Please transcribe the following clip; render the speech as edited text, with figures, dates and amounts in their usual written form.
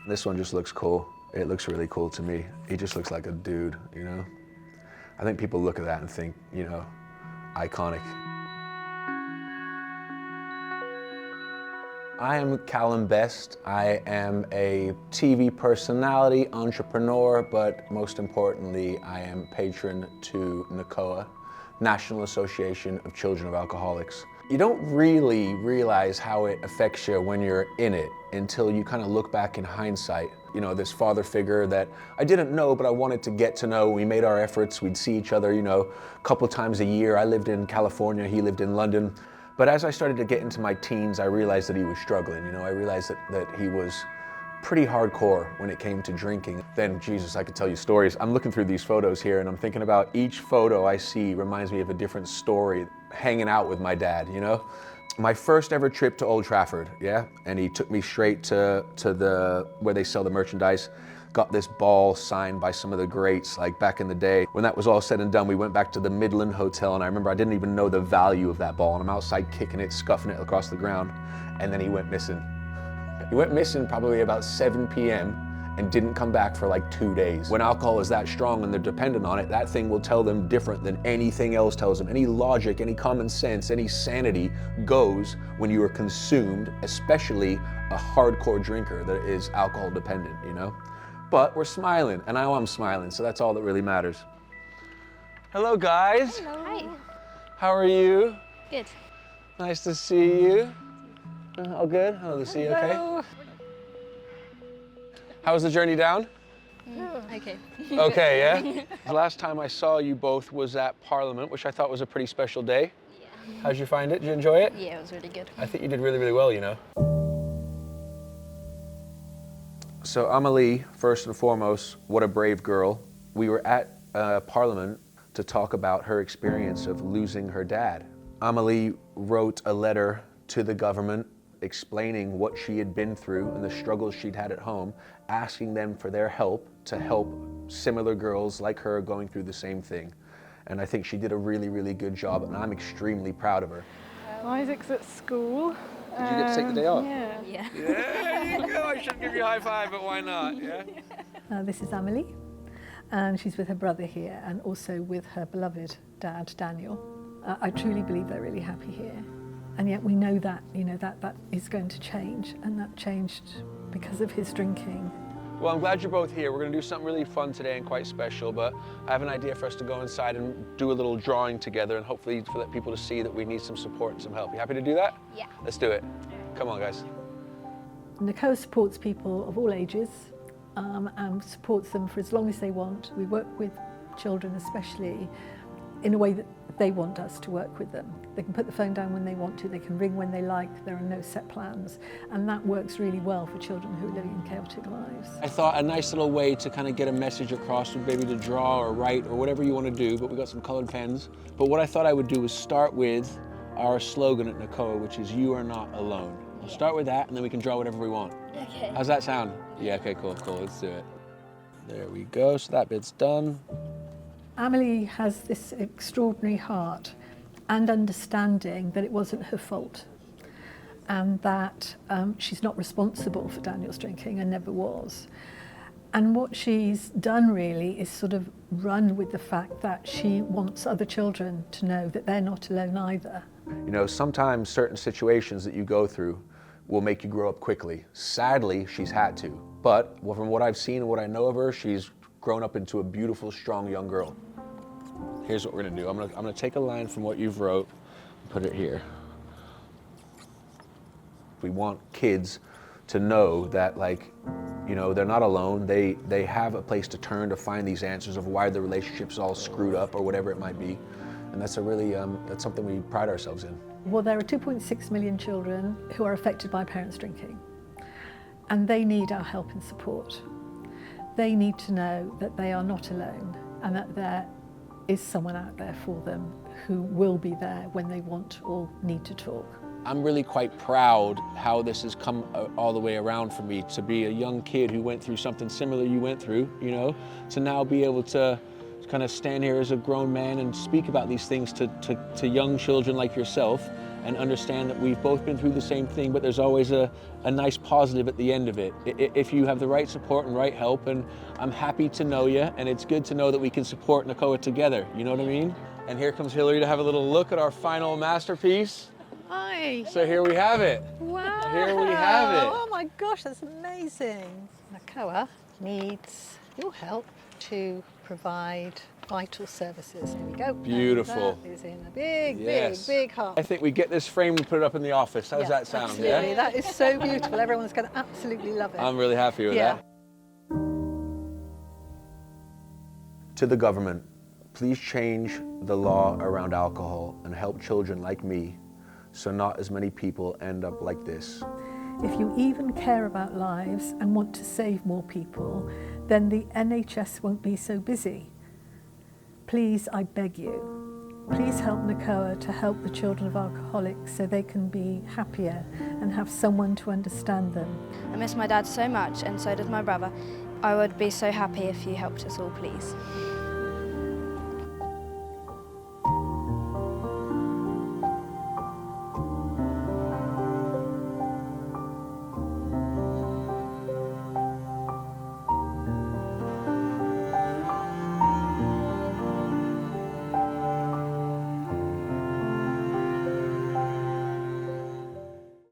This one just looks cool. It looks really cool to me. He just looks like a dude, you know? I think people look at that and think, you know, iconic. I am Callum Best. I am a TV personality, entrepreneur, but most importantly, I am patron to NACOA, National Association of Children of Alcoholics. You don't really realize how it affects you when you're in it until you kind of look back in hindsight. You know, this father figure that I didn't know, but I wanted to get to know. We made our efforts. We'd see each other, you know, a couple times a year. I lived in California, he lived in London. But as I started to get into my teens, I realized that he was struggling. You know, I realized that he was pretty hardcore when it came to drinking. Then, Jesus, I could tell you stories. I'm looking through these photos here and I'm thinking about each photo I see reminds me of a different story, hanging out with my dad, you know? My first ever trip to Old Trafford, yeah? And he took me straight to where they sell the merchandise. Got this ball signed by some of the greats, like back in the day. When that was all said and done, we went back to the Midland Hotel, and I remember I didn't even know the value of that ball, and I'm outside kicking it, scuffing it across the ground, and then he went missing. He went missing probably about 7 p.m. and didn't come back for like 2 days. When alcohol is that strong and they're dependent on it, that thing will tell them different than anything else tells them. Any logic, any common sense, any sanity goes when you are consumed, especially a hardcore drinker that is alcohol dependent, you know? But we're smiling, and I know I'm smiling, so that's all that really matters. Hello, guys. Hello. Hi. How are you? Good. Nice to see you. All good? Oh, to see you okay? How was the journey down? Okay. Okay, yeah? The last time I saw you both was at Parliament, which I thought was a pretty special day. Yeah. How'd you find it? Did you enjoy it? Yeah, it was really good. I think you did really, really well, you know? So Amelie, first and foremost, what a brave girl. We were at Parliament to talk about her experience of losing her dad. Amelie wrote a letter to the government explaining what she had been through and the struggles she'd had at home, asking them for their help to help similar girls like her going through the same thing. And I think she did a really, really good job, and I'm extremely proud of her. Isaac's at school. Did you get to take the day off? Yeah. Yeah. There you go. I should give you a high five, but why not? Yeah. This is Amelie, and she's with her brother here and also with her beloved dad, Daniel. I truly believe they're really happy here. And yet we know that, you know, that is going to change, and that changed because of his drinking. Well, I'm glad you're both here. We're going to do something really fun today and quite special, but I have an idea for us to go inside and do a little drawing together and hopefully for people to see that we need some support and some help. You happy to do that? Yeah. Let's do it. Come on, guys. NACOA supports people of all ages and supports them for as long as they want. We work with children especially in a way that they want us to work with them. They can put the phone down when they want to, they can ring when they like, there are no set plans, and that works really well for children who are living in chaotic lives. I thought a nice little way to kind of get a message across would maybe to draw or write or whatever you want to do, but we got some colored pens. But what I thought I would do was start with our slogan at NACOA, which is "You are not alone." I'll start with that and then we can draw whatever we want. Okay. How's that sound? Yeah, okay, cool, let's do it. There we go, so that bit's done. Amelie has this extraordinary heart and understanding that it wasn't her fault, and that she's not responsible for Daniel's drinking and never was. And what she's done really is sort of run with the fact that she wants other children to know that they're not alone either. You know, sometimes certain situations that you go through will make you grow up quickly. Sadly, she's had to. But from what I've seen and what I know of her, she's grown up into a beautiful, strong young girl. Here's what we're gonna do. I'm gonna take a line from what you've wrote and put it here. We want kids to know that, like, you know, they're not alone. They have a place to turn to find these answers of why the relationship's all screwed up or whatever it might be. And that's a really, that's something we pride ourselves in. Well, there are 2.6 million children who are affected by parents drinking, and they need our help and support. They need to know that they are not alone and that there is someone out there for them who will be there when they want or need to talk. I'm really quite proud how this has come all the way around for me, to be a young kid who went through something similar you went through, you know, to now be able to kind of stand here as a grown man and speak about these things to young children like yourself, and understand that we've both been through the same thing, but there's always a nice positive at the end of it. If you have the right support and right help, and I'm happy to know you, and it's good to know that we can support NACOA together, you know what I mean? And here comes Hillary to have a little look at our final masterpiece. Hi. So here we have it. Wow. Here we have it. Oh my gosh, that's amazing. NACOA needs your help to provide vital services. Here we go. Beautiful. And that is in a big, Yes. big heart. I think we get this framed and put it up in the office. How's Yeah, that sound? Absolutely. Yeah? That is so beautiful. Everyone's going to absolutely love it. I'm really happy with Yeah. that. To the government, please change the law around alcohol and help children like me so not as many people end up like this. If you even care about lives and want to save more people, then the NHS won't be so busy. Please, I beg you, please help NACOA to help the children of alcoholics so they can be happier and have someone to understand them. I miss my dad so much, and so does my brother. I would be so happy if you helped us all, please.